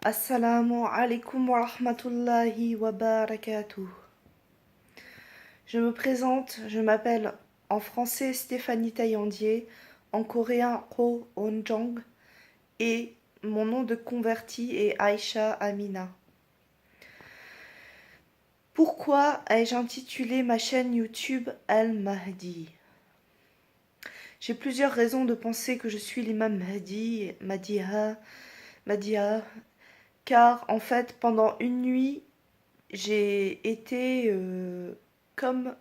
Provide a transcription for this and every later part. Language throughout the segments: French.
Assalamu alaikum wa rahmatullahi wa barakatuh. Je me présente, je m'appelle en français Stéphanie Taillandier, en coréen Ho Onjong et mon nom de converti est Aïcha Amina. Pourquoi ai-je intitulé ma chaîne YouTube Al-Mahdi? J'ai plusieurs raisons de penser que je suis l'imam Mahdi, Mahdiha, car en fait pendant une nuit j'ai été comme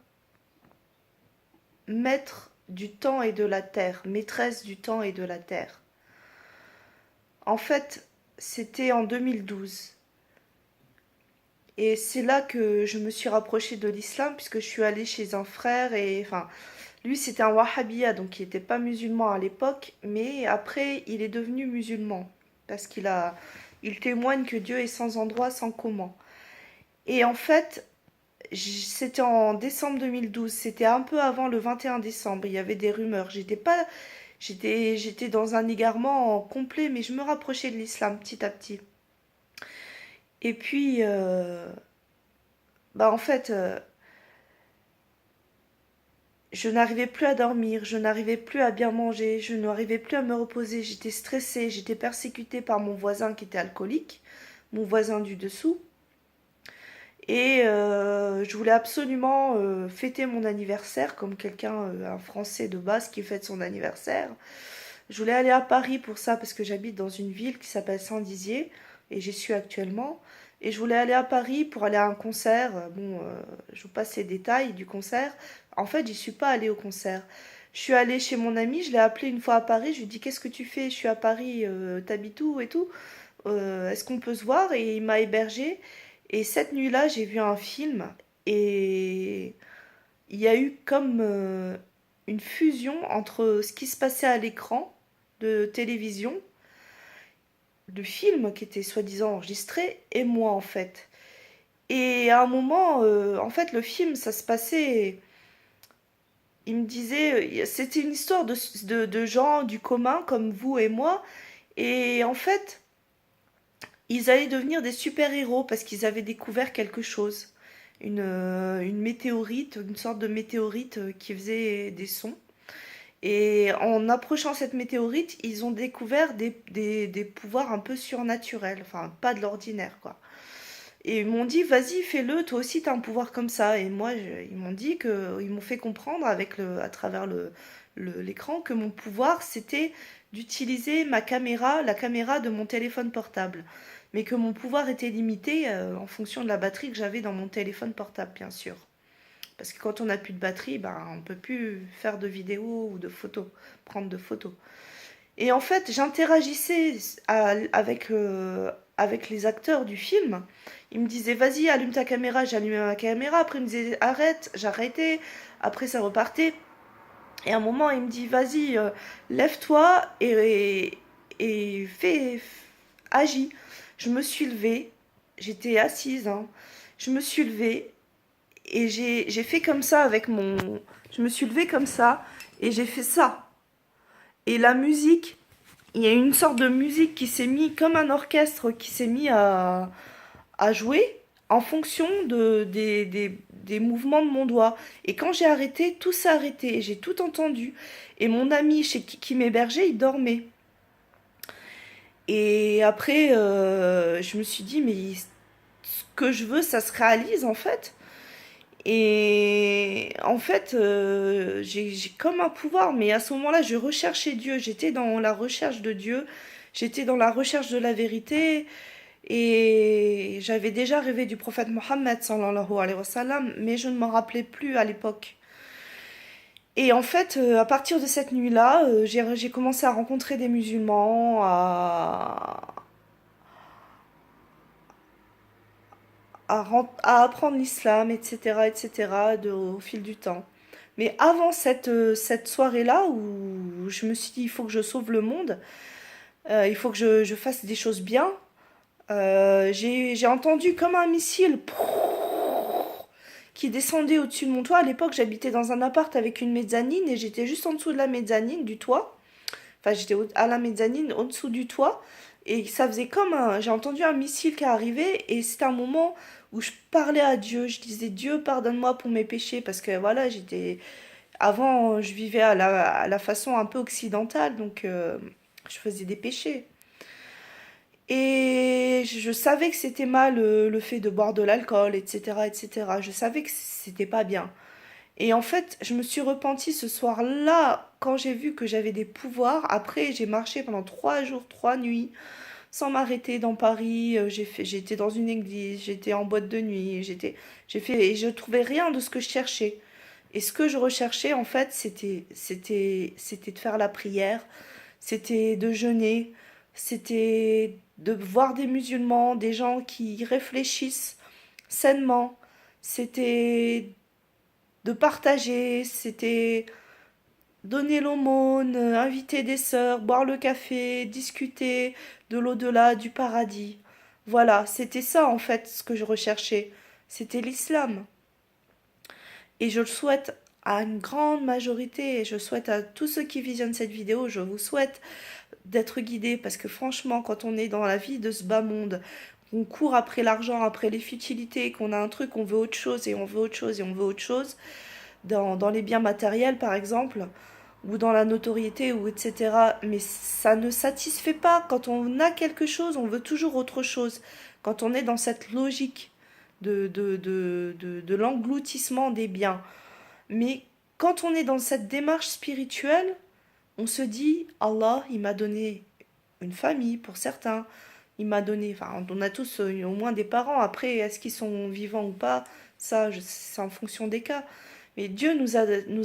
maître du temps et de la terre, maîtresse du temps et de la terre. En fait, c'était en 2012. Et c'est là que je me suis rapprochée de l'islam, puisque je suis allée chez un frère, et enfin, lui c'était un wahhabia, donc il n'était pas musulman à l'époque, mais après il est devenu musulman, parce il témoigne que Dieu est sans endroit, sans comment. Et en fait, c'était en décembre 2012, c'était un peu avant le 21 décembre, il y avait des rumeurs. J'étais pas j'étais dans un égarement complet mais je me rapprochais de l'islam petit à petit. Et puis en fait je n'arrivais plus à dormir, je n'arrivais plus à bien manger, je n'arrivais plus à me reposer, j'étais stressée, j'étais persécutée par mon voisin qui était alcoolique, mon voisin du dessous. Et je voulais absolument fêter mon anniversaire comme quelqu'un, un Français de base qui fête son anniversaire. Je voulais aller à Paris pour ça parce que j'habite dans une ville qui s'appelle Saint-Dizier et j'y suis actuellement. Et je voulais aller à Paris pour aller à un concert. Bon, je vous passe les détails du concert. En fait, j'y suis pas allée au concert. Je suis allée chez mon ami, je l'ai appelé une fois à Paris. Je lui ai dit qu'est-ce que tu fais? Je suis à Paris, t'habites où et tout. Est-ce qu'on peut se voir? Et il m'a hébergée. Et cette nuit-là, j'ai vu un film et il y a eu comme une fusion entre ce qui se passait à l'écran de télévision, le film qui était soi-disant enregistré, et moi en fait. Et à un moment, en fait, le film, ça se passait. Il me disait, c'était une histoire de gens du commun comme vous et moi. Et en fait, ils allaient devenir des super-héros parce qu'ils avaient découvert quelque chose. Une météorite, une sorte de météorite qui faisait des sons. Et en approchant cette météorite, ils ont découvert des pouvoirs un peu surnaturels, enfin pas de l'ordinaire quoi. Et ils m'ont dit, vas-y, fais-le, toi aussi t'as un pouvoir comme ça. Et moi, ils m'ont dit que, ils m'ont fait comprendre à travers l'écran que mon pouvoir c'était d'utiliser ma caméra, la caméra de mon téléphone portable. Mais que mon pouvoir était limité en fonction de la batterie que j'avais dans mon téléphone portable, bien sûr. Parce que quand on n'a plus de batterie, ben, on ne peut plus faire de vidéos ou de photos, prendre de photos. Et en fait, j'interagissais avec les acteurs du film. Ils me disaient, vas-y, allume ta caméra, j'allumais ma caméra. Après, ils me disaient, arrête, j'arrêtais. Après, ça repartait. Et à un moment, il me dit, vas-y, lève-toi et agis. Je me suis levée, j'étais assise, hein. Je me suis levée et j'ai fait comme ça avec mon... Je me suis levée comme ça et j'ai fait ça. Et la musique, il y a une sorte de musique qui s'est mis, comme un orchestre qui s'est mis à jouer en fonction des mouvements de mon doigt. Et quand j'ai arrêté, tout s'est arrêté. J'ai tout entendu. Et mon ami qui m'hébergeait, il dormait. Et après, je me suis dit, mais ce que je veux, ça se réalise en fait. Et en fait, j'ai comme un pouvoir, mais à ce moment-là, je recherchais Dieu. J'étais dans la recherche de Dieu, j'étais dans la recherche de la vérité, et j'avais déjà rêvé du prophète Mohammed, sallallahu alayhi wa sallam, mais je ne m'en rappelais plus à l'époque. Et en fait, à partir de cette nuit-là, j'ai commencé à rencontrer des musulmans, à apprendre l'islam, etc., etc., au fil du temps. Mais avant cette soirée-là, où je me suis dit, il faut que je sauve le monde, il faut que je fasse des choses bien, j'ai entendu comme un missile qui descendait au-dessus de mon toit. À l'époque, j'habitais dans un appart avec une mezzanine et j'étais juste en dessous de la mezzanine, du toit. Enfin, j'étais à la mezzanine, en dessous du toit. Et ça faisait comme un... J'ai entendu un missile qui est arrivé et c'était un moment où je parlais à Dieu. Je disais, Dieu, pardonne-moi pour mes péchés. Parce que voilà, j'étais... Avant, je vivais à la façon un peu occidentale, donc je faisais des péchés. Et je savais que c'était mal le fait de boire de l'alcool, etc., etc. Je savais que c'était pas bien. Et en fait, je me suis repentie ce soir-là quand j'ai vu que j'avais des pouvoirs. Après, j'ai marché pendant 3 jours, 3 nuits, sans m'arrêter dans Paris. J'étais dans une église, j'étais en boîte de nuit, et je trouvais rien de ce que je cherchais. Et ce que je recherchais, en fait, c'était de faire la prière, c'était de jeûner, c'était de voir des musulmans, des gens qui réfléchissent sainement, c'était de partager, c'était donner l'aumône, inviter des sœurs, boire le café, discuter de l'au-delà, du paradis. Voilà, c'était ça en fait ce que je recherchais. C'était l'islam. Et je le souhaite à une grande majorité, et je souhaite à tous ceux qui visionnent cette vidéo, je vous souhaite d'être guidés, parce que franchement, quand on est dans la vie de ce bas monde, qu'on court après l'argent, après les futilités, qu'on a un truc, on veut autre chose, et on veut autre chose, et on veut autre chose, dans les biens matériels par exemple, ou dans la notoriété, ou etc. Mais ça ne satisfait pas. Quand on a quelque chose, on veut toujours autre chose. Quand on est dans cette logique de l'engloutissement des biens. Mais quand on est dans cette démarche spirituelle, on se dit, Allah, il m'a donné une famille pour certains. Il m'a donné, enfin, on a tous au moins des parents. Après, est-ce qu'ils sont vivants ou pas? Ça, c'est en fonction des cas. Mais Dieu nous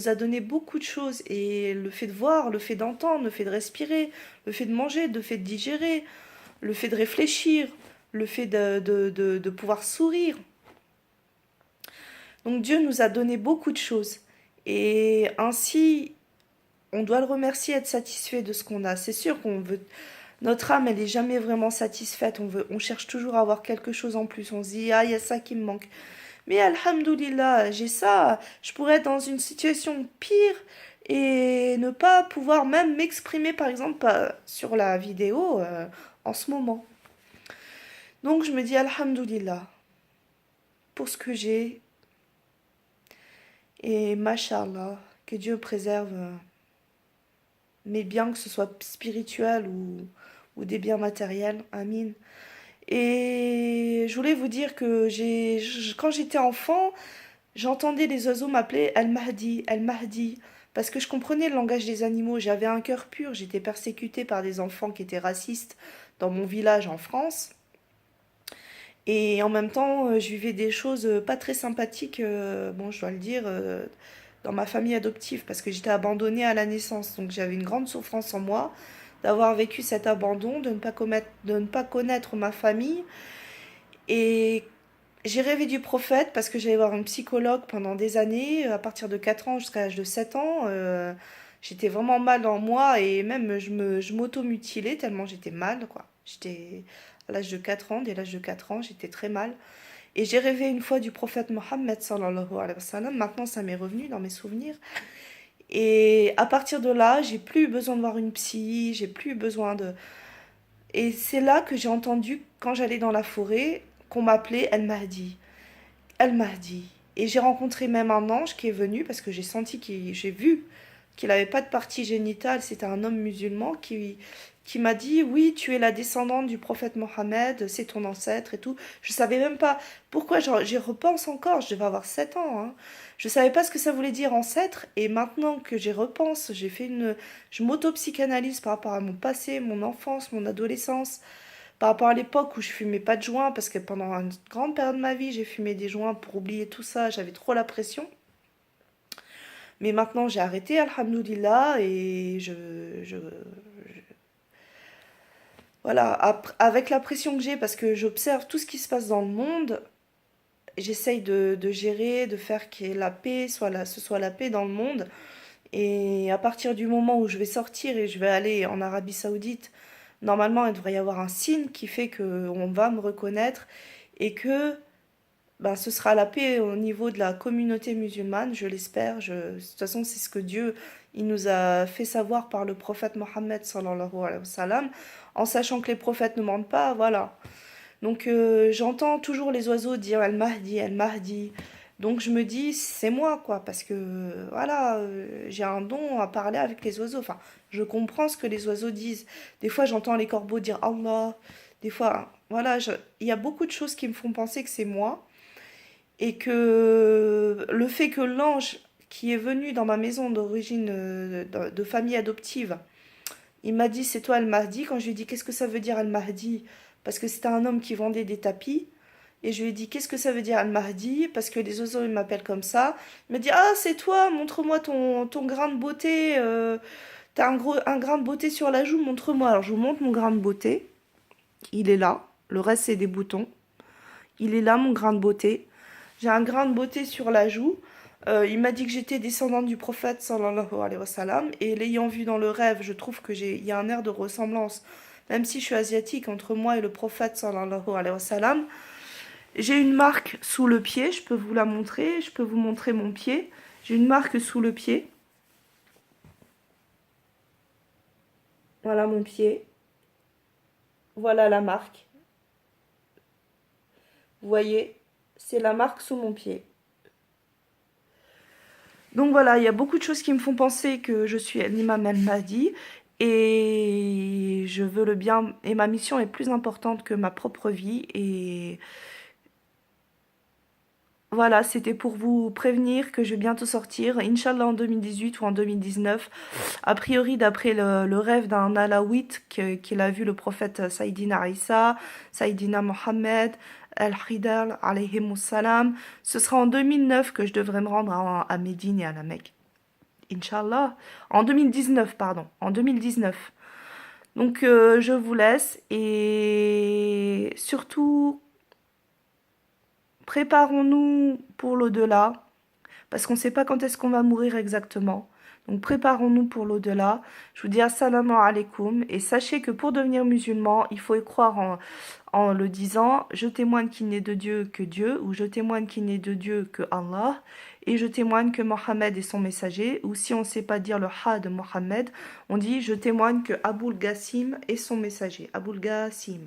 a donné beaucoup de choses. Et le fait de voir, le fait d'entendre, le fait de respirer, le fait de manger, le fait de digérer, le fait de réfléchir, le fait de pouvoir sourire. Donc Dieu nous a donné beaucoup de choses. Et ainsi, on doit le remercier, être satisfait de ce qu'on a. C'est sûr qu'on veut... Notre âme, elle est jamais vraiment satisfaite. On cherche toujours à avoir quelque chose en plus. On se dit, ah, il y a ça qui me manque. Mais alhamdoulilah, j'ai ça. Je pourrais être dans une situation pire et ne pas pouvoir même m'exprimer, par exemple, sur la vidéo en ce moment. Donc je me dis alhamdoulilah pour ce que j'ai. Et mashallah, que Dieu préserve mes biens, que ce soit spirituel ou des biens matériels. Amin. Et je voulais vous dire que quand j'étais enfant, j'entendais les oiseaux m'appeler Al-Mahdi, Al-Mahdi, parce que je comprenais le langage des animaux. J'avais un cœur pur, j'étais persécutée par des enfants qui étaient racistes dans mon village en France. Et en même temps, je vivais des choses pas très sympathiques, bon, je dois le dire, dans ma famille adoptive, parce que j'étais abandonnée à la naissance. Donc j'avais une grande souffrance en moi d'avoir vécu cet abandon, de ne pas connaître ma famille. Et j'ai rêvé du prophète parce que j'allais voir un psychologue pendant des années, à partir de 4 ans jusqu'à l'âge de 7 ans. J'étais vraiment mal en moi et même je m'auto-mutilais tellement j'étais mal, quoi. J'étais à l'âge de 4 ans, dès l'âge de 4 ans, j'étais très mal. Et j'ai rêvé une fois du prophète Mohammed sallallahu alayhi wa sallam. Maintenant, ça m'est revenu dans mes souvenirs. Et à partir de là, j'ai plus eu besoin de voir une psy, j'ai plus eu besoin de... Et c'est là que j'ai entendu, quand j'allais dans la forêt, qu'on m'appelait El Mahdi. El Mahdi. Et j'ai rencontré même un ange qui est venu parce que j'ai vu qu'il n'avait pas de partie génitale. C'était un homme musulman qui m'a dit, oui, tu es la descendante du prophète Mohammed, c'est ton ancêtre et tout. Je savais même pas pourquoi, j'y repense encore, je devais avoir 7 ans, hein. Je savais pas ce que ça voulait dire ancêtre, et maintenant que j'y repense, je m'auto-psychanalyse par rapport à mon passé, mon enfance, mon adolescence, par rapport à l'époque où je fumais pas de joints, parce que pendant une grande période de ma vie, j'ai fumé des joints pour oublier tout ça, j'avais trop la pression. Mais maintenant, j'ai arrêté, alhamdoulilah, et voilà, avec la pression que j'ai, parce que j'observe tout ce qui se passe dans le monde, j'essaye de gérer, de faire que la paix ce soit la paix dans le monde. Et à partir du moment où je vais sortir et je vais aller en Arabie Saoudite, normalement, il devrait y avoir un signe qui fait qu'on va me reconnaître et que ben, ce sera la paix au niveau de la communauté musulmane, je l'espère. De toute façon, c'est ce que Dieu il nous a fait savoir par le prophète Mohammed sallallahu alayhi wa sallam, en sachant que les prophètes ne mentent pas, voilà. Donc j'entends toujours les oiseaux dire Al-Mahdi, Al-Mahdi. Donc je me dis, c'est moi, quoi, parce que voilà, j'ai un don à parler avec les oiseaux. Enfin, je comprends ce que les oiseaux disent. Des fois, j'entends les corbeaux dire Allah. Des fois, voilà, il y a beaucoup de choses qui me font penser que c'est moi. Et que le fait que l'ange qui est venu dans ma maison d'origine de famille adoptive, il m'a dit c'est toi Al-Mahdi. Quand je lui ai dit qu'est-ce que ça veut dire Al-Mahdi, parce que c'était un homme qui vendait des tapis. Et je lui ai dit qu'est-ce que ça veut dire Al-Mahdi, parce que les oiseaux ils m'appellent comme ça. Il m'a dit ah c'est toi, montre-moi ton grain de beauté. T'as un grain de beauté sur la joue, montre-moi. Alors je vous montre mon grain de beauté. Il est là. Le reste c'est des boutons. Il est là mon grain de beauté. J'ai un grain de beauté sur la joue. Il m'a dit que j'étais descendante du prophète sallallahu alayhi wa sallam. Et l'ayant vu dans le rêve, je trouve il y a un air de ressemblance. Même si je suis asiatique, entre moi et le prophète sallallahu alayhi wa sallam. J'ai une marque sous le pied, je peux vous la montrer. Je peux vous montrer mon pied. J'ai une marque sous le pied. Voilà mon pied. Voilà la marque. Vous voyez, c'est la marque sous mon pied. Donc voilà, il y a beaucoup de choses qui me font penser que je suis l'imam El-Mahdi et je veux le bien et ma mission est plus importante que ma propre vie et voilà, c'était pour vous prévenir que je vais bientôt sortir, Inch'Allah en 2018 ou en 2019. A priori, d'après le rêve d'un alawite qu'il a vu le prophète Saïdina Isa, Saïdina Mohammed, Al-Hidal, alayhimus salam, ce sera en 2009 que je devrais me rendre à Médine et à la Mecque. Inch'Allah. En 2019, pardon. En 2019. Donc, je vous laisse et surtout, préparons-nous pour l'au-delà, parce qu'on ne sait pas quand est-ce qu'on va mourir exactement. Donc préparons-nous pour l'au-delà. Je vous dis assalamu alaikum et sachez que pour devenir musulman, il faut y croire en le disant je témoigne qu'il n'est de Dieu que Dieu, ou je témoigne qu'il n'est de Dieu que Allah, et je témoigne que Mohammed est son messager, ou si on ne sait pas dire le ha de Mohammed, on dit je témoigne que Aboul Gassim est son messager. Aboul Gassim.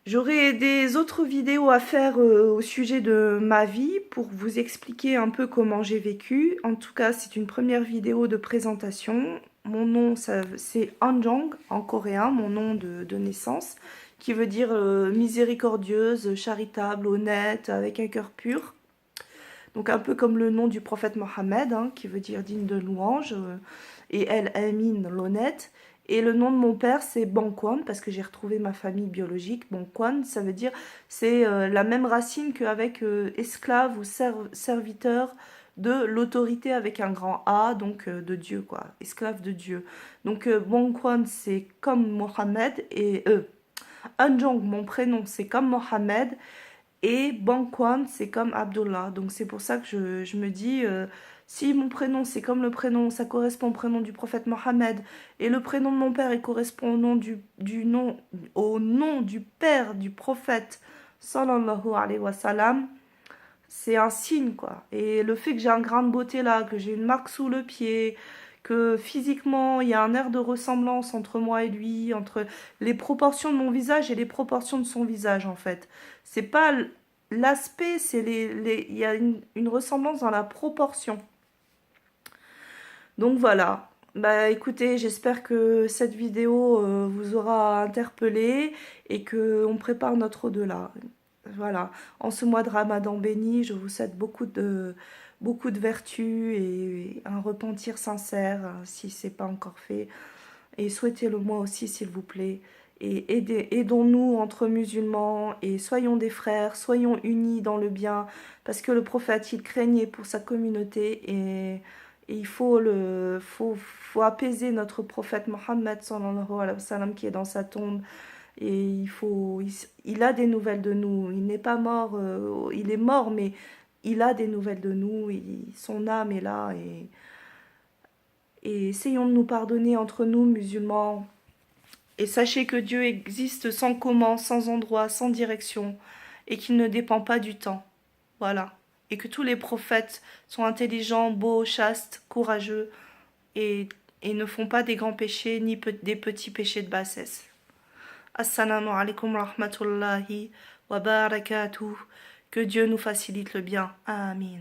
J'aurai des autres vidéos à faire au sujet de ma vie pour vous expliquer un peu comment j'ai vécu. En tout cas, c'est une première vidéo de présentation. Mon nom, c'est Anjong en coréen, mon nom de naissance, qui veut dire miséricordieuse, charitable, honnête, avec un cœur pur. Donc un peu comme le nom du prophète Mohammed, hein, qui veut dire digne de louange, et El Amin, l'honnête. Et le nom de mon père, c'est Bangkwon, parce que j'ai retrouvé ma famille biologique. Bangkwon, ça veut dire, c'est la même racine qu'avec esclave ou serviteur de l'autorité avec un grand A, donc de Dieu, quoi. Esclave de Dieu. Donc Bangkwon, c'est comme Mohammed, et Anjong, mon prénom, c'est comme Mohammed, et Bangkwon, c'est comme Abdullah. Donc c'est pour ça que je me dis, si mon prénom c'est comme le prénom, ça correspond au prénom du prophète Mohammed, et le prénom de mon père il correspond au nom du père du prophète sallallahu alayhi wa sallam, c'est un signe quoi. Et le fait que j'ai un grain de beauté là, que j'ai une marque sous le pied, que physiquement il y a un air de ressemblance entre moi et lui, entre les proportions de mon visage et les proportions de son visage en fait. C'est pas l'aspect, c'est il y a une ressemblance dans la proportion. Donc voilà. Bah écoutez, j'espère que cette vidéo vous aura interpellé et que on prépare notre au-delà. Voilà. En ce mois de Ramadan béni, je vous souhaite beaucoup de vertus et un repentir sincère si c'est pas encore fait. Et souhaitez-le moi aussi s'il vous plaît. Et aidons-nous entre musulmans et soyons des frères, soyons unis dans le bien, parce que le prophète il craignait pour sa communauté et il faut apaiser notre prophète Mohammed sallallahu alayhi wa sallam qui est dans sa tombe. Et il a des nouvelles de nous. Il n'est pas mort, il est mort, mais il a des nouvelles de nous. Son âme est là. Et essayons de nous pardonner entre nous, musulmans. Et sachez que Dieu existe sans comment, sans endroit, sans direction, et qu'il ne dépend pas du temps. Voilà. et que tous les prophètes sont intelligents, beaux, chastes, courageux et ne font pas des grands péchés ni des petits péchés de bassesse. Assalamu alaikum wa rahmatullahi wa barakatuh. Que Dieu nous facilite le bien. Amin.